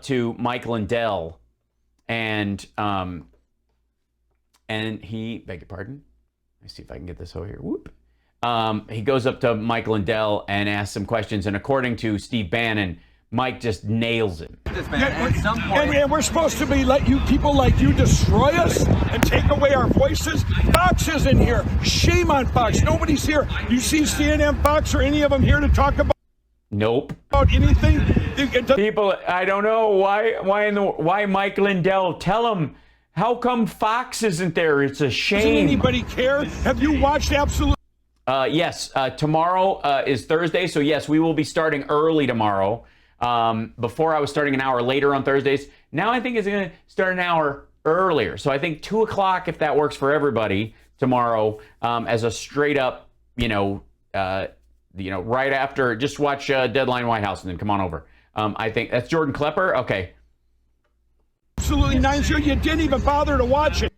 to Mike Lindell, and he, beg your pardon, let me see if I can get this over here. Whoop. He goes up to Mike Lindell and asks some questions, and according to Steve Bannon, Mike just nails him. And we're supposed to be let you people like you destroy us and take away our voices. Fox isn't here. Shame on Fox. Nobody's here. You see CNN, Fox, or any of them here to talk about? Nope. About anything? People, I don't know why Mike Lindell. Tell him, how come Fox isn't there? It's a shame. Doesn't anybody care? Have you watched Absolute? Yes. Tomorrow is Thursday, so yes, we will be starting early tomorrow. Before I was starting an hour later on Thursdays. Now I think it's going to start an hour earlier. So I think 2 o'clock, if that works for everybody, tomorrow, as a straight up, right after, just watch Deadline White House and then come on over. I think that's Jordan Klepper. Okay. Absolutely 9-0. You didn't even bother to watch it.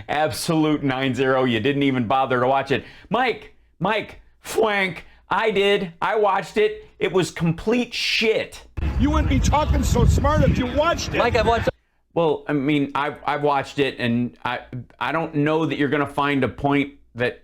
Absolute 9-0. You didn't even bother to watch it. Mike. Fwank, I did. I watched it. It was complete shit. You wouldn't be talking so smart if you watched it. Mike, I've watched it. Well, I mean, I've watched it, and I don't know that you're going to find a point that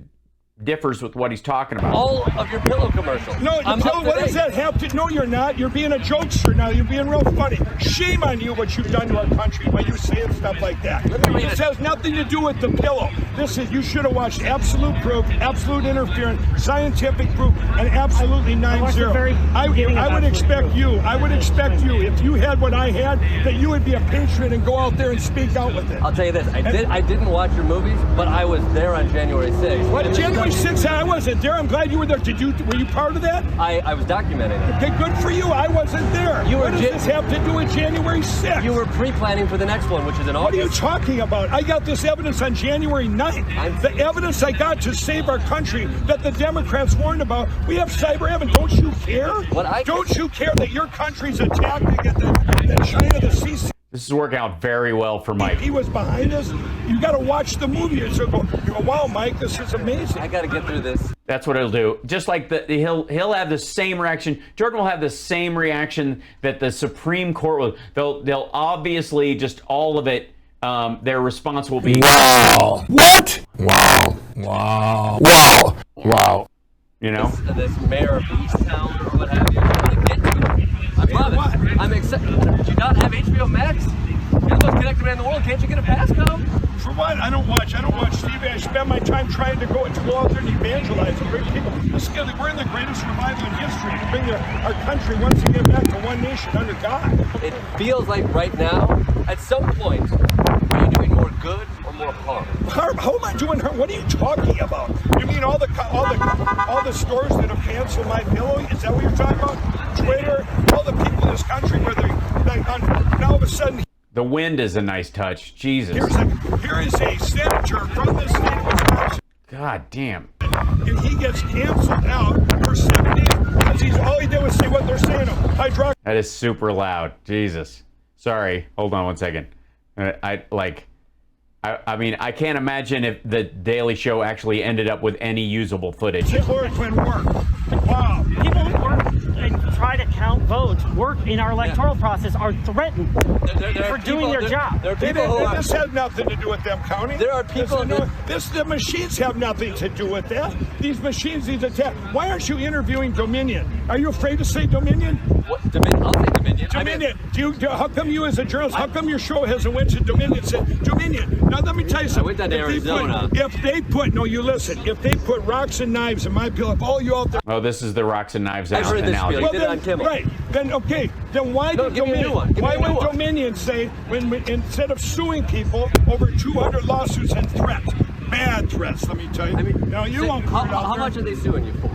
differs with what he's talking about. All of your pillow commercials. No, what does that have to? No, you're not. You're being a jokester now. You're being real funny. Shame on you what you've done to our country by you saying stuff like that. This has nothing to do with the pillow. You should have watched Absolute Proof, Absolute Interference, Scientific Proof, and absolutely 9-0. I would expect you, if you had what I had, that you would be a patriot and go out there and speak out with it. I'll tell you this. I didn't watch your movies, but I was there on January 6th. What, January 6th? I wasn't there. I'm glad you were there. Were you part of that? I was documenting it. Okay, good for you. I wasn't there. What does this have to do with January 6th? You were pre-planning for the next one, which is in August. What are you talking about? I got this evidence on January 9th. The evidence I got to save our country that the Democrats warned about. We have cyber evidence. Don't you care? Don't you care that your country's attacking the China, the CC? This is working out very well for Mike. He was behind us. You got to watch the movie. You go, wow, Mike, this is amazing. I got to get through this. That's what he'll do. Just like he'll have the same reaction. Jordan will have the same reaction that the Supreme Court will. They'll obviously just all of it. Their response will be, wow. What? Wow. Wow. Wow. Wow. You know? This mayor of Easttown or what have you. I love it. I'm excited. Do you not have HBO Max? You're the most connected man in the world. Can't you get a passcode? For what? I don't watch TV. I spend my time trying to go out there and evangelize and bring people. We're in the greatest revival in history to bring our country once again back to one nation under God. It feels like right now, at some point, are you doing more good or more harm? How am I doing harm? What are you talking about? You mean all the stores that have canceled my pillow? Is that what you're talking about? Twitter, all the people in this country where now all of a sudden. The wind is a nice touch. Jesus. Here is a senator from the state of Wisconsin. God damn. And he gets canceled out for 7 days because all he did was say what they're saying. That is super loud. Jesus. Sorry. Hold on one second. I mean, I can't imagine if the Daily Show actually ended up with any usable footage. Chloroquine work. Wow. People who work and try to count votes, work in our electoral process, are threatened for doing their job. This has nothing to do with them counting. There are people. The machines have nothing to do with that. These machines, these attacks. Why aren't you interviewing Dominion? Are you afraid to say Dominion? What? Dominion? I'll say Dominion. Dominion. How come you as a journalist, how come your show hasn't went to Dominion and said, Dominion? Now let me tell you something. I went down to Arizona. If they put rocks and knives in my pillow, if all you out there. Oh, this is the rocks and knives I've heard this analogy. Well, then, on Kimmel. Right. Then why did Dominion say, instead of suing people over 200 lawsuits and threats, bad threats, let me tell you. How much are they suing you for?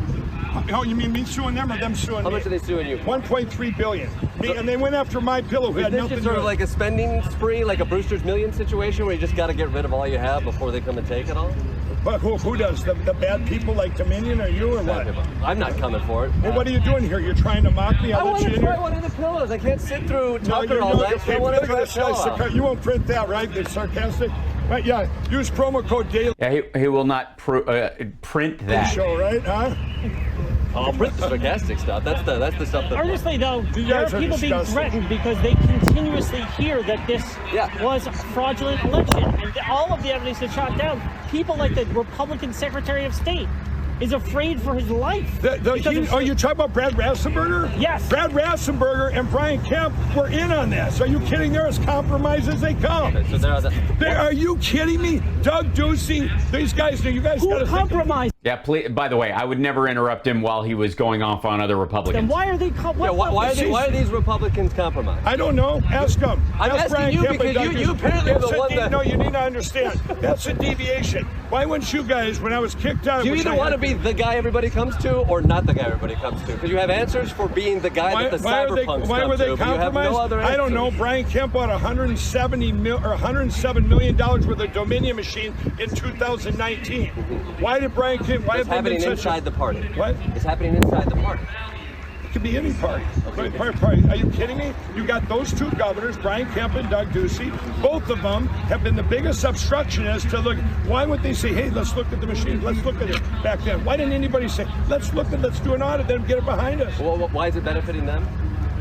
Oh, you mean me suing them or them suing me? How much are they suing you for? $1.3 billion. And they went after my pillow. Is this just sort of like a spending spree, like a Brewster's Millions situation where you just got to get rid of all you have before they come and take it all? But who does? The bad people like Dominion or you or what? I'm not coming for it. Well, what are you doing here? You're trying to mock me? I want to try one of the pillows. I can't sit through Tucker all night. I want to try a pillow. You won't print that, right? It's sarcastic. Right, yeah, use promo code DAILY. Yeah, he will not print that. Show, right? Huh? I'll print the sarcastic stuff. That's the stuff that. Honestly, though, You there guys are are people being disgusting. threatened because they continuously hear that this was a fraudulent election, and all of the evidence is shot down. People like the Republican Secretary of State is afraid for his life. Oh, you talking about Brad Rassenberger? Yes. Brad Rassenberger and Brian Kemp were in on this. Are you kidding? They're as compromised as they come. So Are you kidding me? Doug Ducey, these guys, you guys Who got to compromised? Yeah, please, by the way, I would never interrupt him while he was going off on other Republicans. Then why are they? why are these Republicans compromised? I don't know. Ask them. I'm Ask asking Brian you Kemp and because Doug you Ducey. apparently are the That's one that. No, you need to understand. That's a deviation. Why wouldn't you guys, when I was kicked out? Do you either want to be the guy everybody comes to or not the guy everybody comes to? Because you have answers for being the guy that the cyberpunks why come were they to, but you have compromised? no other I don't know. answers. Brian Kemp bought $107 million worth of Dominion machine in 2019. Why did Brian Kemp? Why It's have they been happening such inside the party. What? It's happening inside the party. It could be any party. Party. Are you kidding me? You got those two governors, Brian Kemp and Doug Ducey. Both of them have been the biggest obstructionists to look. Why would they say, hey, let's look at the machine, let's look at it back then? Why didn't anybody say, let's do an audit, then get it behind us? Well, why is it benefiting them?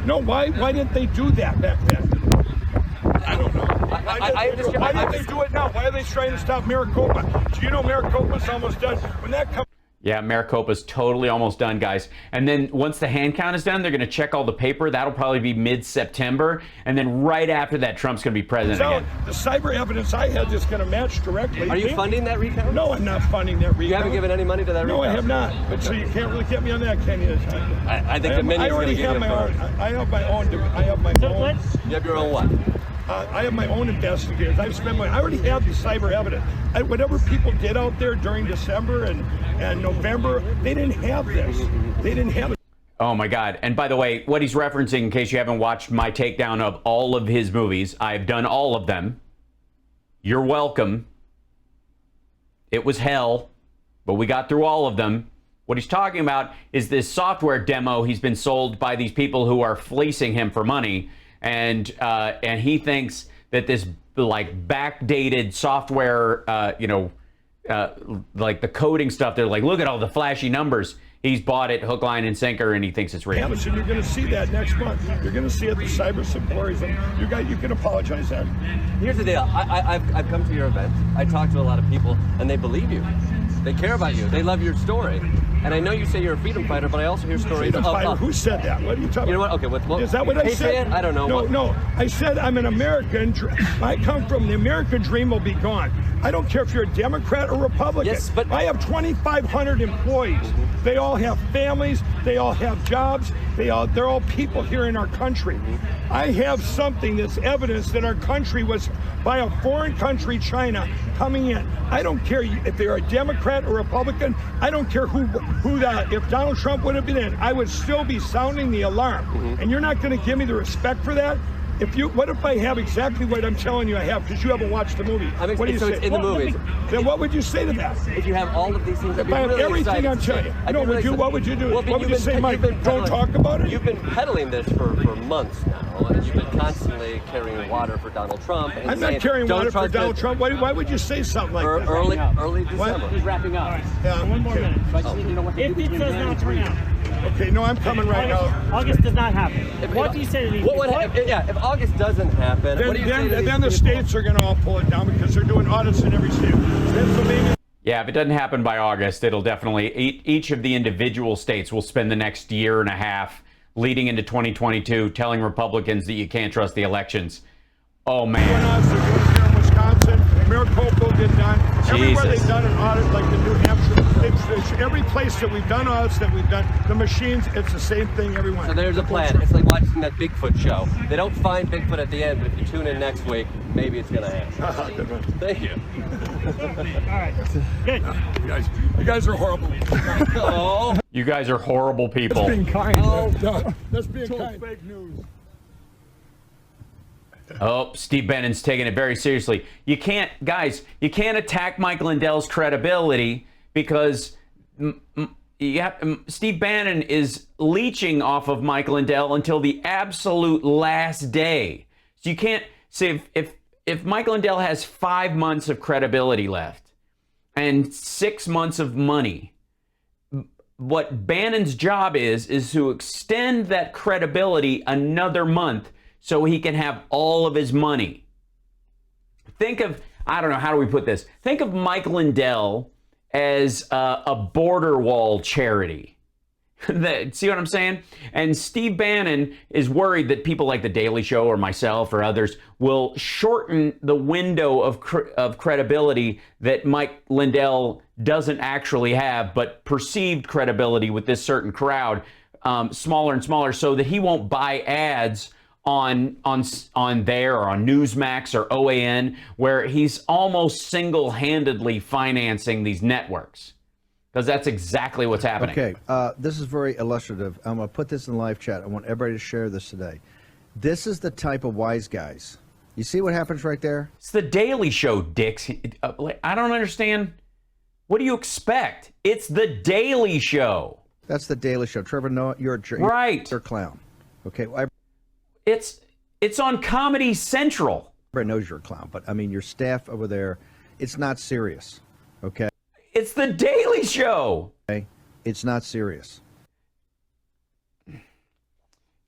No, why didn't they do that back then? I don't know. Why didn't they do it now? Why are they trying to stop Maricopa? Do you know Maricopa's almost done? When that comes. Yeah, Maricopa's totally almost done, guys. And then once the hand count is done, they're going to check all the paper. That'll probably be mid-September. And then right after that, Trump's going to be president again. The cyber evidence I had is going to match directly. Are you funding that recount? No, I'm not funding that recount. You haven't given any money to that recount? No, I have not. But so you can't really get me on that, can you? I think the mini's going to give you a vote. I have my own. I have my own. You have your own what? I have my own investigators. I already have the cyber evidence. Whatever people did out there during December and November, they didn't have this. They didn't have it. Oh my God. And by the way, what he's referencing, in case you haven't watched my takedown of all of his movies, I've done all of them. You're welcome. It was hell, but we got through all of them. What he's talking about is this software demo he's been sold by these people who are fleecing him for money. And he thinks that this like backdated software, like the coding stuff, they're like, look at all the flashy numbers. He's bought it hook, line, and sinker, and he thinks it's real. Yeah, but you're going to see that next month. You're going to see it at the cyber symposium. You can apologize that. Here's the deal. I've come to your event. I talked to a lot of people, and they believe you. They care about you. They love your story. And I know you say you're a freedom fighter, but I also hear stories Freedom fighter? Who said that? What are you talking You know about? what? Okay, Is that what I said? I don't know. No. I said I'm an American. I come from the American dream will be gone. I don't care if you're a Democrat or Republican. Yes, but I have 2,500 employees. They all have families. They all have jobs. They're all people here in our country. I have something that's evidence that our country was by a foreign country, China, coming in. I don't care if they're a Democrat or Republican. I don't care if Donald Trump would have been in, I would still be sounding the alarm. And you're not going to give me the respect for that? What if I have exactly what I'm telling you I have, because you haven't watched the movie? What do you say? It's in the movies. Then what would you say to that? If you have all of these things, If I have everything I'm telling you, what would you do? What would you say, Mike? Don't talk about it? You've been peddling this for months now, and you've been constantly carrying water for Donald Trump. And I'm not carrying water for Donald Trump. Why would you say something like that? Early December. He's wrapping up. Yeah. One more minute. So I just need to know what if it does not turn out. Okay, no, I'm coming right now. August does not happen. What do you say to these people? If August doesn't happen, what do you say to these then the states are going to all pull it down because they're doing audits in every state. Pennsylvania. Yeah, if it doesn't happen by August, it'll definitely, each of the individual states will spend the next year and a half leading into 2022 telling Republicans that you can't trust the elections. Oh, man. Here in Wisconsin, Maricopa will get done. Everywhere they've done an audit, like the New Hampshire, it's every place that we've done audits that we've done, the machines, it's the same thing everywhere. So there's a plan. It's like watching that Bigfoot show. They don't find Bigfoot at the end, but if you tune in next week, maybe it's going to happen. Good one. Thank you. All right. Good. You guys are horrible. Oh. You guys are horrible people. That's being kind. That's being kind. Fake news. Oh, Steve Bannon's taking it very seriously. You can't attack Mike Lindell's credibility because Steve Bannon is leeching off of Mike Lindell until the absolute last day. So you can't say if Mike Lindell has 5 months of credibility left and 6 months of money, what Bannon's job is to extend that credibility another month so he can have all of his money. Think of, I don't know, how do we put this? Think of Mike Lindell as a border wall charity. See what I'm saying? And Steve Bannon is worried that people like The Daily Show or myself or others will shorten the window of credibility that Mike Lindell doesn't actually have, but perceived credibility with this certain crowd, smaller and smaller, so that he won't buy ads on there or on Newsmax or OAN, where he's almost single-handedly financing these networks. Because that's exactly what's happening. Okay, this is very illustrative. I'm going to put this in live chat. I want everybody to share this today. This is the type of wise guys. You see what happens right there? It's The Daily Show, dicks. I don't understand. What do you expect? It's The Daily Show. That's The Daily Show. Trevor Noah, you're a right. You're a clown. Okay, it's on Comedy Central. Everybody knows you're a clown, but I mean, your staff over there, it's not serious. Okay. It's The Daily Show. Okay? It's not serious.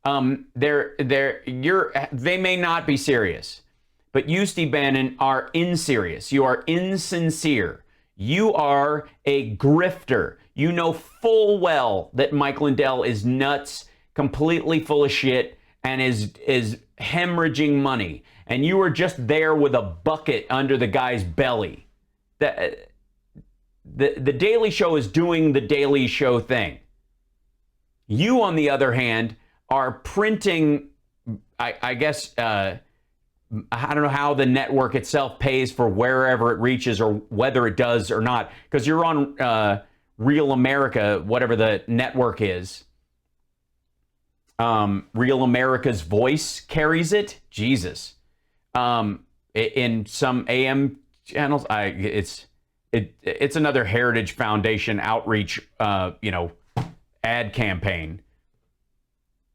They may not be serious, but you, Steve Bannon, are inserious. You are insincere. You are a grifter. You know full well that Mike Lindell is nuts, completely full of shit, and is hemorrhaging money. And you are just there with a bucket under the guy's belly. The Daily Show is doing the Daily Show thing. You, on the other hand, are printing, I guess, I don't know how the network itself pays for wherever it reaches or whether it does or not, because you're on Real America, whatever the network is. Real America's Voice carries it. Jesus. In some AM channels, it's another Heritage Foundation outreach, ad campaign.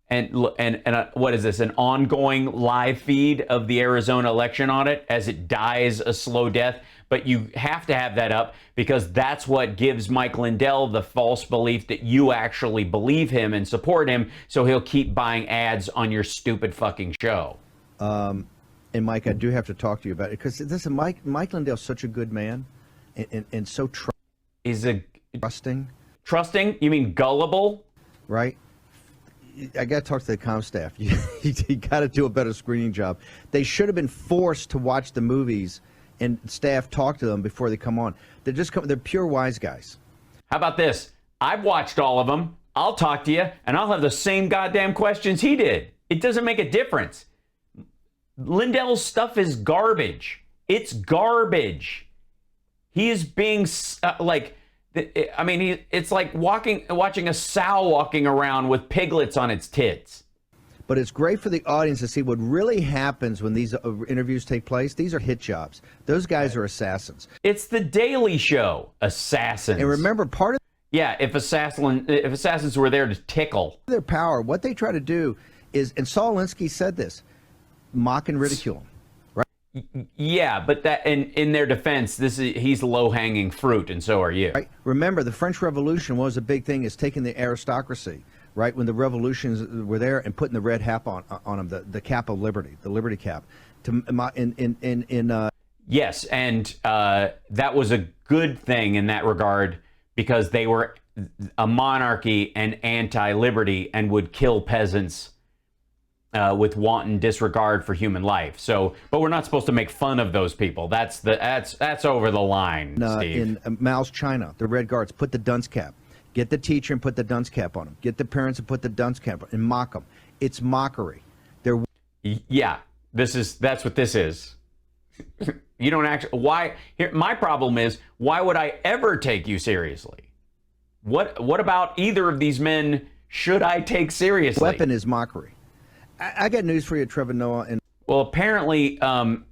And what is this? An ongoing live feed of the Arizona election on it as it dies a slow death. But you have to have that up because that's what gives Mike Lindell the false belief that you actually believe him and support him. So he'll keep buying ads on your stupid fucking show. And Mike, I do have to talk to you about it because listen, Mike Lindell's such a good man and so trusting. Trusting? You mean gullible? Right. I got to talk to the comm staff. You got to do a better screening job. They should have been forced to watch the movies and staff talk to them before they come on. They're pure wise guys. How about this? I've watched all of them. I'll talk to you, and I'll have the same goddamn questions he did. It doesn't make a difference. Lindell's stuff is garbage. It's garbage. He is being it's like watching a sow walking around with piglets on its tits. But it's great for the audience to see what really happens when these interviews take place. These are hit jobs. Those guys are assassins. It's The Daily Show. Assassins. And remember, part of if assassins were there to tickle their power, what they try to do is, and Saul Alinsky said this, mock and ridicule him. Yeah, but that in their defense, he's low-hanging fruit, and so are you. Right. Remember, the French Revolution was a big thing, is taking the aristocracy, right, when the revolutions were there, and putting the red hat on them, the cap of liberty, the liberty cap. Yes, and that was a good thing in that regard because they were a monarchy and anti-liberty and would kill peasants with wanton disregard for human life. So, but we're not supposed to make fun of those people. That's over the line, Steve. In Mao's China, the Red Guards put the dunce cap. Get the teacher and put the dunce cap on him. Get the parents and put the dunce cap on and mock them. It's mockery. Yeah, that's what this is. You don't actually. Why? Here, my problem is, why would I ever take you seriously? What about either of these men should I take seriously? Weapon is mockery. I got news for you, Trevor Noah. Well, apparently,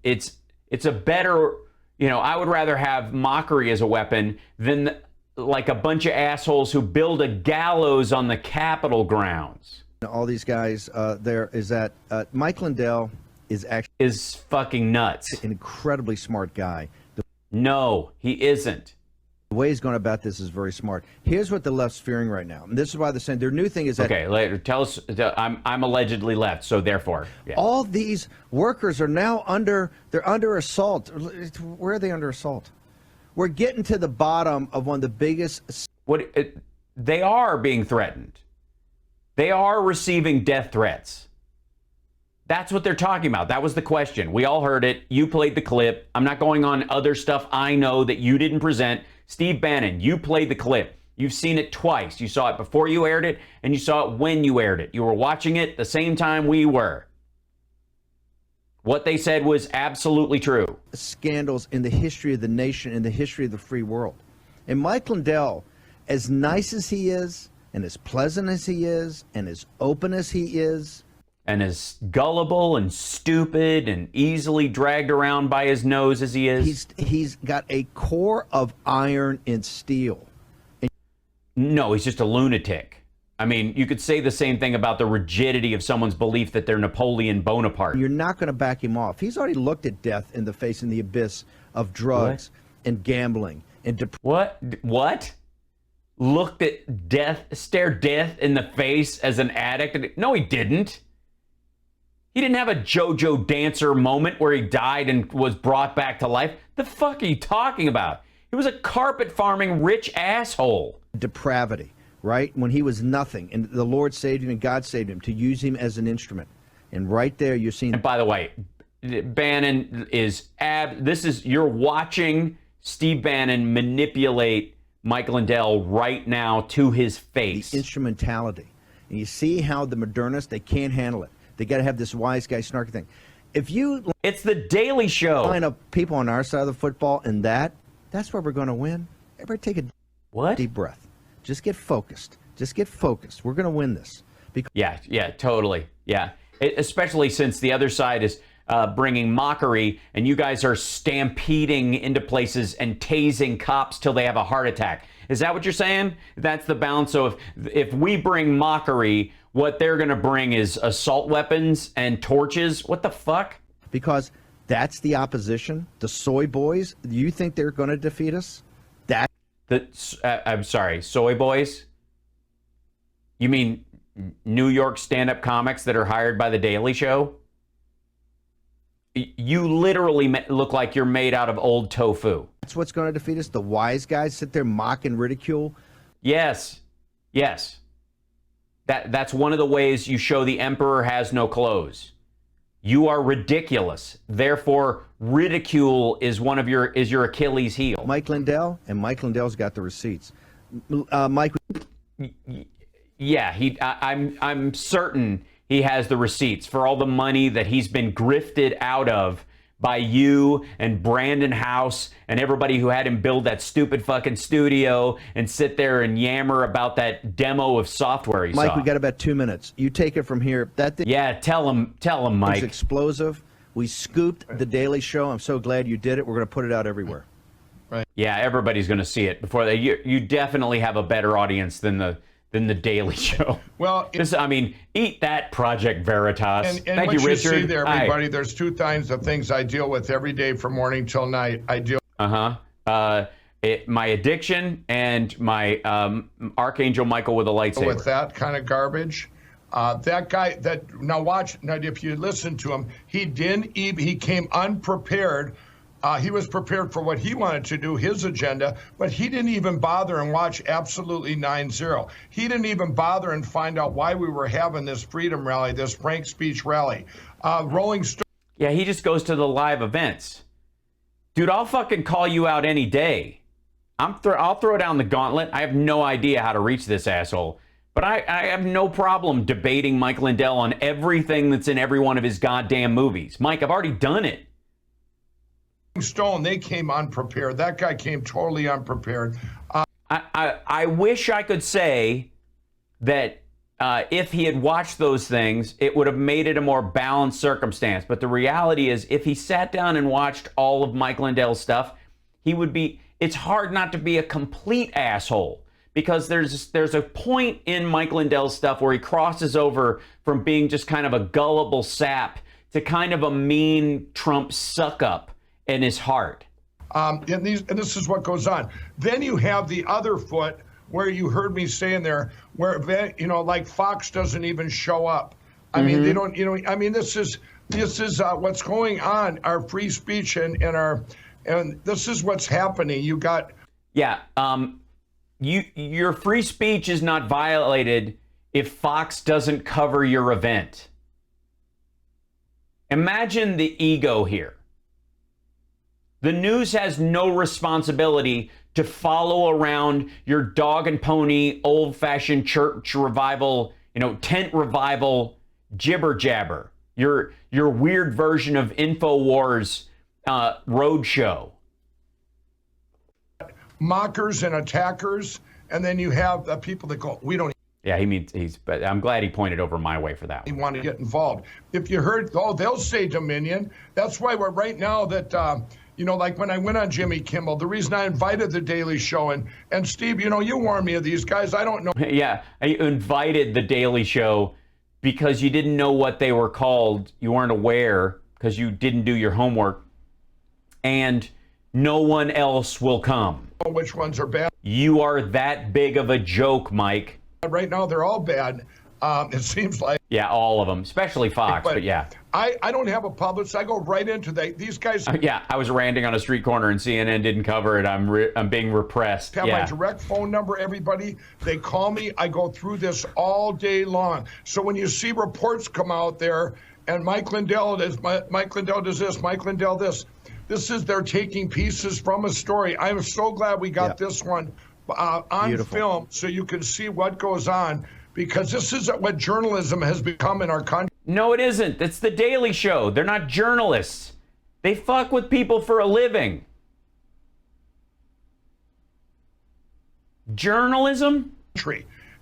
it's a better. I would rather have mockery as a weapon than like a bunch of assholes who build a gallows on the Capitol grounds. All these guys there is that Mike Lindell is fucking nuts. An incredibly smart guy. No, he isn't. The way he's going about this is very smart. Here's what the left's fearing right now. And this is why they're saying their new thing is that... Okay, later, tell us. I'm allegedly left, so therefore... Yeah. All these workers are now under assault. Where are they under assault? We're getting to the bottom of one of the biggest... They are being threatened. They are receiving death threats. That's what they're talking about. That was the question. We all heard it. You played the clip. I'm not going on other stuff I know that you didn't present. Steve Bannon, you played the clip. You've seen it twice. You saw it before you aired it, and you saw it when you aired it. You were watching it the same time we were. What they said was absolutely true. Scandals in the history of the nation, in the history of the free world. And Mike Lindell, as nice as he is, and as pleasant as he is, and as open as he is, and as gullible and stupid and easily dragged around by his nose as he is. He's got a core of iron and steel. No, he's just a lunatic. I mean, you could say the same thing about the rigidity of someone's belief that they're Napoleon Bonaparte. You're not going to back him off. He's already looked at death in the face, in the abyss of drugs and gambling and depression. What? Looked at death, stared death in the face as an addict? No, he didn't. He didn't have a JoJo Dancer moment where he died and was brought back to life. The fuck are you talking about? He was a carpet farming rich asshole. Depravity, right? When he was nothing, and the Lord saved him and God saved him to use him as an instrument. And right there, you're seeing. And by the way, Bannon is you're watching Steve Bannon manipulate Mike Lindell right now to his face. The instrumentality. And you see how the modernists, they can't handle it. They got to have this wise guy snarky thing. It's the Daily Show. Line up people on our side of the football, and that's where we're going to win. Everybody take a deep breath. Just get focused. We're going to win this. Yeah, totally. Yeah, especially since the other side is bringing mockery, and you guys are stampeding into places and tasing cops till they have a heart attack. Is that what you're saying? That's the balance. So if we bring mockery, what they're going to bring is assault weapons and torches. What the fuck? Because that's the opposition. The soy boys. You think they're going to defeat us? I'm sorry, soy boys? You mean New York stand-up comics that are hired by the Daily Show? You literally look like you're made out of old tofu. That's what's going to defeat us? The wise guys sit there, mock and ridicule? Yes. That's one of the ways you show the emperor has no clothes. You are ridiculous. Therefore, ridicule is your Achilles heel. Mike Lindell, and Mike Lindell's got the receipts. Mike. Yeah, I'm certain he has the receipts for all the money that he's been grifted out of by you and Brandon House and everybody who had him build that stupid fucking studio and sit there and yammer about that demo of software he saw. Mike, we got about 2 minutes. You take it from here. That thing, yeah, tell him, Mike. It's explosive. We scooped the Daily Show. I'm so glad you did it. We're going to put it out everywhere. Right. Yeah, everybody's going to see it before they. You definitely have a better audience than the Daily Show. Well, eat that, Project Veritas. And Thank what you, Richard. See there, everybody, there's two kinds of things I deal with every day from morning till night. I deal. My addiction and my Archangel Michael with a lightsaber. With that kind of garbage. That guy. Now if you listen to him, he came unprepared. He was prepared for what he wanted to do, his agenda, but he didn't even bother and watch Absolutely 9-0. He didn't even bother and find out why we were having this freedom rally, this frank speech rally. Rolling Stone. Yeah, he just goes to the live events. Dude, I'll fucking call you out any day. I'll throw down the gauntlet. I have no idea how to reach this asshole. But I have no problem debating Mike Lindell on everything that's in every one of his goddamn movies. Mike, I've already done it. Stone, they came unprepared. That guy came totally unprepared. I wish I could say that if he had watched those things, it would have made it a more balanced circumstance. But the reality is, if he sat down and watched all of Mike Lindell's stuff, it's hard not to be a complete asshole. Because there's a point in Mike Lindell's stuff where he crosses over from being just kind of a gullible sap to kind of a mean Trump suck-up in his heart. And this is what goes on. Then you have the other foot where you heard me saying there, where, like Fox doesn't even show up. I mean, they don't, I mean, this is what's going on, our free speech and this is what's happening. You got. Yeah. Your free speech is not violated if Fox doesn't cover your event. Imagine the ego here. The news has no responsibility to follow around your dog and pony, old-fashioned church revival, tent revival jibber jabber. Your weird version of InfoWars roadshow. Mockers and attackers, and then you have the people that go, we don't. Yeah, but I'm glad he pointed over my way for that one. Want to get involved. If you heard, they'll say Dominion. That's why we're right now that, like when I went on Jimmy Kimmel, the reason I invited the Daily Show, and Steve, you warned me of these guys. I don't know. Yeah, I invited the Daily Show because you didn't know what they were called. You weren't aware because you didn't do your homework. And no one else will come. Which ones are bad? You are that big of a joke, Mike. Right now, they're all bad. It seems like. Yeah, all of them, especially Fox, but yeah. I don't have a publicist. I go right into these guys. Yeah, I was ranting on a street corner and CNN didn't cover it. I'm being repressed. Have my direct phone number, everybody. They call me. I go through this all day long. So when you see reports come out there, and Mike Lindell does this, Mike Lindell this. This is, they're taking pieces from a story. I'm so glad we got this one on film so you can see what goes on, because this is what journalism has become in our country. No, it isn't. It's the Daily Show. They're not journalists. They fuck with people for a living. Journalism?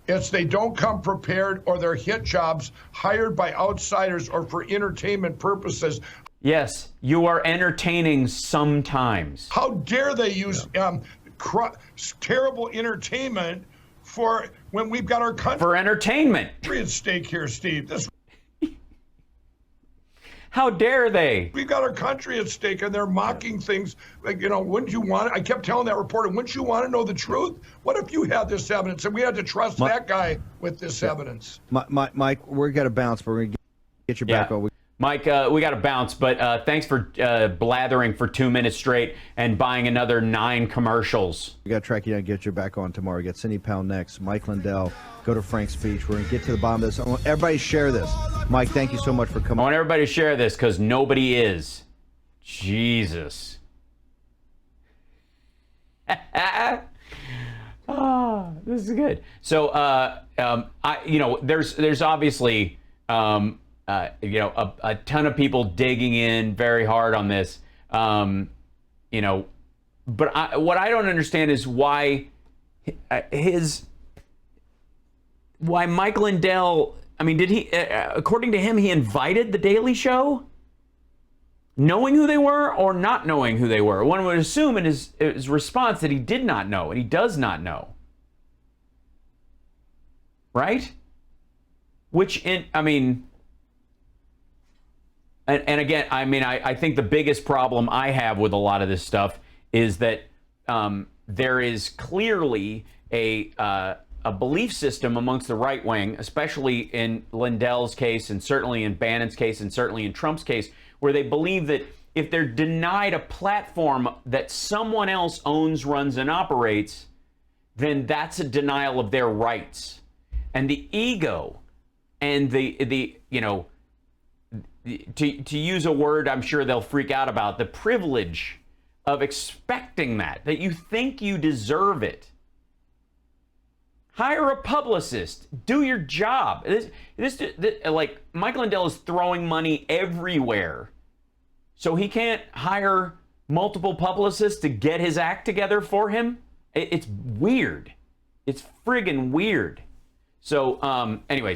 It's they don't come prepared, or they're hit jobs hired by outsiders or for entertainment purposes. Yes, you are entertaining sometimes. How dare they use terrible entertainment for when we've got our country for entertainment at stake here, Steve. How dare they? We've got our country at stake, and they're mocking things like, wouldn't you want it? I kept telling that reporter, wouldn't you want to know the truth? What if you had this evidence and we had to trust that guy with this evidence? Mike, we're going to bounce, but we're going to get you back on. Mike, we got to bounce, but thanks for blathering for 2 minutes straight and buying another 9 commercials. We got to track you down and get you back on tomorrow. We got Cindy Powell next, Mike Lindell. Go to Frank's speech. We're going to get to the bottom of this. I want everybody to share this. Mike, thank you so much for coming. I want everybody to share this because nobody is. Jesus. Oh, this is good. So, there's obviously, a ton of people digging in very hard on this, but what I don't understand is why Mike Lindell, did he, according to him, he invited the Daily Show knowing who they were or not knowing who they were? One would assume in his response that he did not know, and he does not know. Right? And again, I think the biggest problem I have with a lot of this stuff is that there is clearly a belief system amongst the right wing, especially in Lindell's case and certainly in Bannon's case and certainly in Trump's case, where they believe that if they're denied a platform that someone else owns, runs, and operates, then that's a denial of their rights. And the ego and to use a word I'm sure they'll freak out about, the privilege of expecting that you think you deserve it. Hire a publicist. Do your job. This like Mike Lindell is throwing money everywhere, so he can't hire multiple publicists to get his act together for him. It's weird. It's friggin' weird. So, anyways.